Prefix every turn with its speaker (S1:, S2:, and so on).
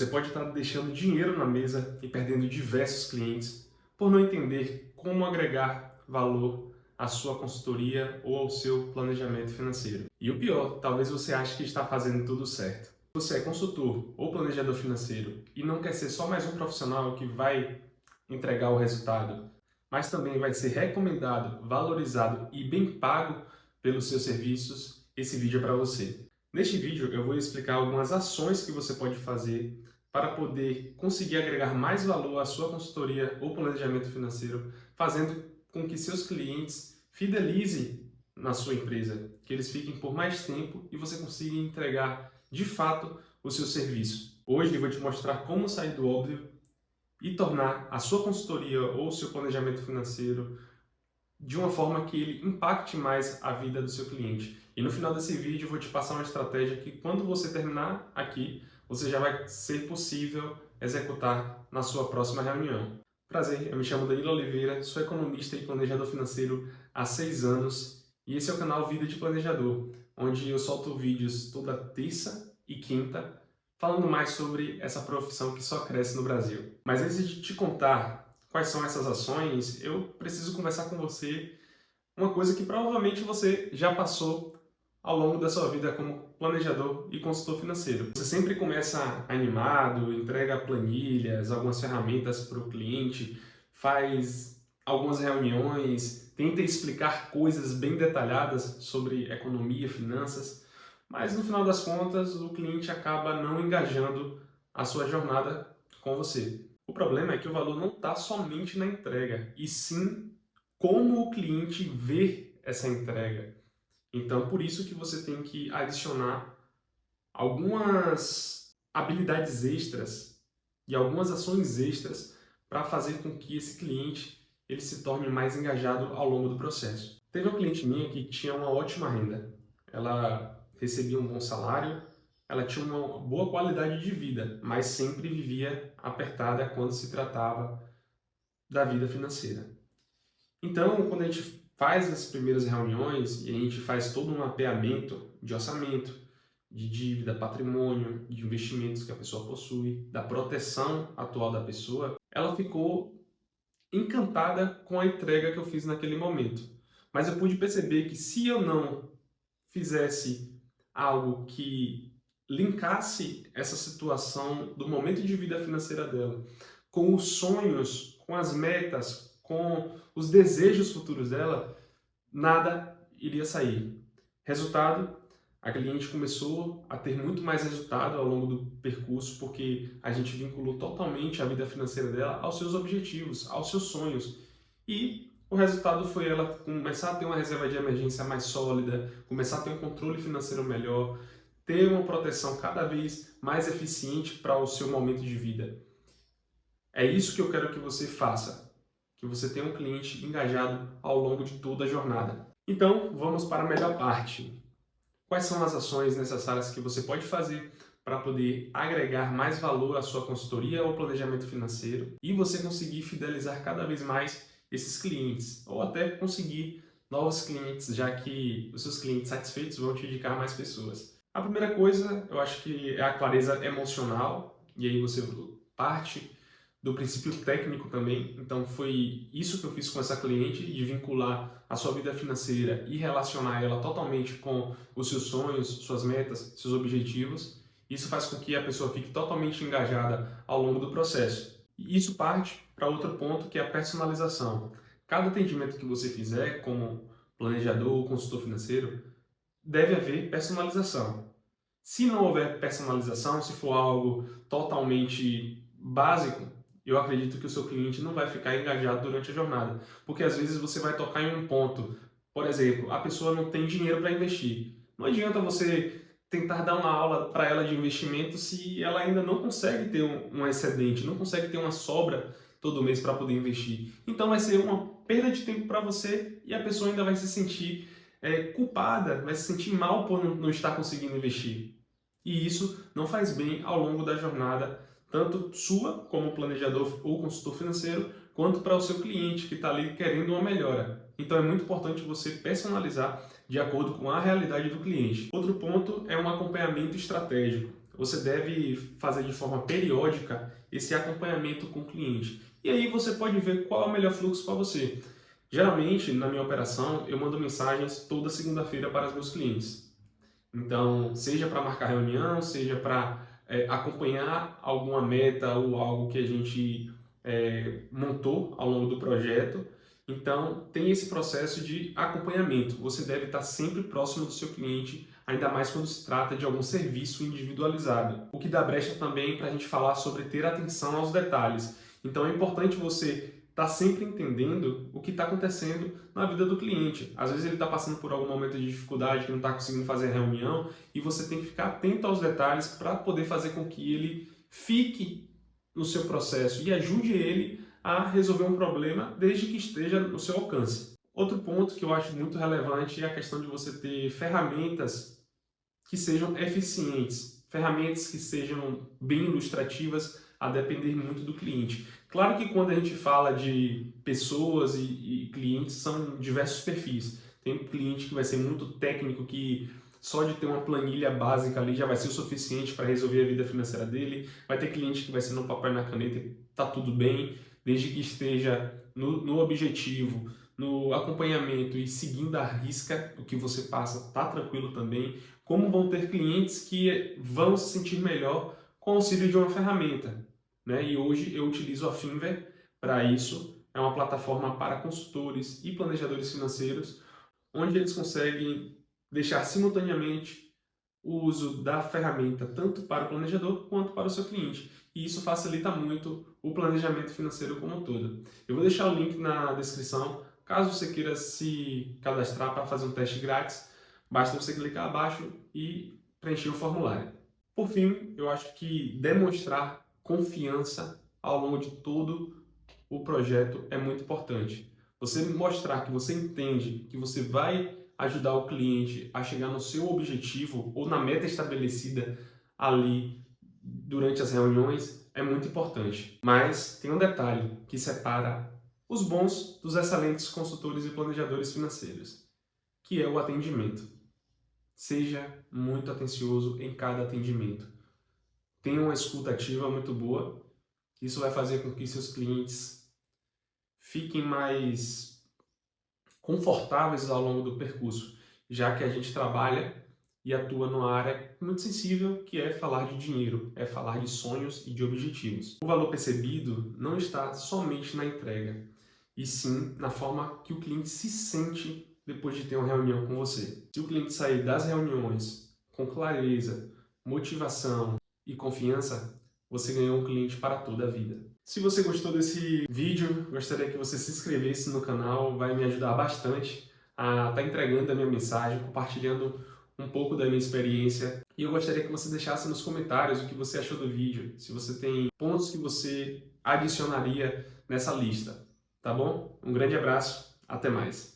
S1: Você pode estar deixando dinheiro na mesa e perdendo diversos clientes por não entender como agregar valor à sua consultoria ou ao seu planejamento financeiro. E o pior, talvez você ache que está fazendo tudo certo. Se você é consultor ou planejador financeiro e não quer ser só mais um profissional que vai entregar o resultado, mas também vai ser recomendado, valorizado e bem pago pelos seus serviços, esse vídeo é para você. Neste vídeo eu vou explicar algumas ações que você pode fazer para poder conseguir agregar mais valor à sua consultoria ou planejamento financeiro, fazendo com que seus clientes fidelizem na sua empresa, que eles fiquem por mais tempo e você consiga entregar de fato o seu serviço. Hoje eu vou te mostrar como sair do óbvio e tornar a sua consultoria ou o seu planejamento financeiro de uma forma que ele impacte mais a vida do seu cliente. E no final desse vídeo eu vou te passar uma estratégia que quando você terminar aqui, você já vai ser possível executar na sua próxima reunião. Prazer, eu me chamo Danilo Oliveira, sou economista e planejador financeiro há 6 anos e esse é o canal Vida de Planejador, onde eu solto vídeos toda terça e quinta falando mais sobre essa profissão que só cresce no Brasil. Mas antes de te contar quais são essas ações, eu preciso conversar com você uma coisa que provavelmente você já passou ao longo da sua vida como planejador e consultor financeiro. Você sempre começa animado, entrega planilhas, algumas ferramentas para o cliente, faz algumas reuniões, tenta explicar coisas bem detalhadas sobre economia, finanças, mas no final das contas o cliente acaba não engajando a sua jornada com você. O problema é que o valor não está somente na entrega, e sim como o cliente vê essa entrega. Então, por isso que você tem que adicionar algumas habilidades extras e algumas ações extras para fazer com que esse cliente ele se torne mais engajado ao longo do processo. Teve uma cliente minha que tinha uma ótima renda. Ela recebia um bom salário, ela tinha uma boa qualidade de vida, mas sempre vivia apertada quando se tratava da vida financeira. Então, quando a gente faz as primeiras reuniões e a gente faz todo um mapeamento de orçamento, de dívida, patrimônio, de investimentos que a pessoa possui, da proteção atual da pessoa, ela ficou encantada com a entrega que eu fiz naquele momento. Mas eu pude perceber que se eu não fizesse algo que linkasse essa situação do momento de vida financeira dela com os sonhos, com as metas, com os desejos futuros dela, nada iria sair. Resultado, a cliente começou a ter muito mais resultado ao longo do percurso porque a gente vinculou totalmente a vida financeira dela aos seus objetivos, aos seus sonhos. E o resultado foi ela começar a ter uma reserva de emergência mais sólida, começar a ter um controle financeiro melhor, ter uma proteção cada vez mais eficiente para o seu momento de vida. É isso que eu quero que você faça, que você tenha um cliente engajado ao longo de toda a jornada. Então, vamos para a melhor parte. Quais são as ações necessárias que você pode fazer para poder agregar mais valor à sua consultoria ou planejamento financeiro e você conseguir fidelizar cada vez mais esses clientes ou até conseguir novos clientes, já que os seus clientes satisfeitos vão te indicar mais pessoas. A primeira coisa, eu acho que é a clareza emocional, e aí você parte do princípio técnico também. Então foi isso que eu fiz com essa cliente, de vincular a sua vida financeira e relacionar ela totalmente com os seus sonhos, suas metas, seus objetivos. Isso faz com que a pessoa fique totalmente engajada ao longo do processo. E isso parte para outro ponto, que é a personalização. Cada atendimento que você fizer como planejador ou consultor financeiro, deve haver personalização. Se não houver personalização, se for algo totalmente básico, eu acredito que o seu cliente não vai ficar engajado durante a jornada. Porque às vezes você vai tocar em um ponto. Por exemplo, a pessoa não tem dinheiro para investir. Não adianta você tentar dar uma aula para ela de investimento se ela ainda não consegue ter um excedente, não consegue ter uma sobra todo mês para poder investir. Então vai ser uma perda de tempo para você e a pessoa ainda vai se sentir culpada, vai se sentir mal por não estar conseguindo investir. E isso não faz bem ao longo da jornada, tanto sua como planejador ou consultor financeiro, quanto para o seu cliente que está ali querendo uma melhora. Então é muito importante você personalizar de acordo com a realidade do cliente. Outro ponto é um acompanhamento estratégico, você deve fazer de forma periódica esse acompanhamento com o cliente. E aí você pode ver qual é o melhor fluxo para você. Geralmente, na minha operação, eu mando mensagens toda segunda-feira para os meus clientes. Então, seja para marcar reunião, seja para acompanhar alguma meta ou algo que a gente montou ao longo do projeto. Então, tem esse processo de acompanhamento. Você deve estar sempre próximo do seu cliente, ainda mais quando se trata de algum serviço individualizado. O que dá brecha também para a gente falar sobre ter atenção aos detalhes. Então, é importante você estar sempre entendendo o que está acontecendo na vida do cliente. Às vezes ele está passando por algum momento de dificuldade, que não está conseguindo fazer a reunião, e você tem que ficar atento aos detalhes para poder fazer com que ele fique no seu processo e ajude ele a resolver um problema desde que esteja no seu alcance. Outro ponto que eu acho muito relevante é a questão de você ter ferramentas que sejam eficientes, ferramentas que sejam bem ilustrativas, a depender muito do cliente. Claro que quando a gente fala de pessoas e clientes, são diversos perfis. Tem um cliente que vai ser muito técnico, que só de ter uma planilha básica ali já vai ser o suficiente para resolver a vida financeira dele. Vai ter cliente que vai ser no papel e na caneta e tá tudo bem, desde que esteja no objetivo, no acompanhamento e seguindo a risca o que você passa, tá tranquilo também. Como vão ter clientes que vão se sentir melhor com o auxílio de uma ferramenta, né? E hoje eu utilizo a Fiverr para isso. É uma plataforma para consultores e planejadores financeiros, onde eles conseguem deixar simultaneamente o uso da ferramenta tanto para o planejador quanto para o seu cliente. E isso facilita muito o planejamento financeiro como um todo. Eu vou deixar o link na descrição, caso você queira se cadastrar para fazer um teste grátis. Basta você clicar abaixo e preencher o formulário. Por fim, eu acho que demonstrar confiança ao longo de todo o projeto é muito importante. Você mostrar que você entende, que você vai ajudar o cliente a chegar no seu objetivo ou na meta estabelecida ali durante as reuniões é muito importante. Mas tem um detalhe que separa os bons dos excelentes consultores e planejadores financeiros, que é o atendimento. Seja muito atencioso em cada atendimento. Tenha uma escuta ativa muito boa. Isso vai fazer com que seus clientes fiquem mais confortáveis ao longo do percurso, já que a gente trabalha e atua numa área muito sensível, que é falar de dinheiro, é falar de sonhos e de objetivos. O valor percebido não está somente na entrega, e sim na forma que o cliente se sente depois de ter uma reunião com você. Se o cliente sair das reuniões com clareza, motivação e confiança, você ganhou um cliente para toda a vida. Se você gostou desse vídeo, gostaria que você se inscrevesse no canal, vai me ajudar bastante a estar entregando a minha mensagem, compartilhando um pouco da minha experiência. E eu gostaria que você deixasse nos comentários o que você achou do vídeo, se você tem pontos que você adicionaria nessa lista, tá bom? Um grande abraço, até mais!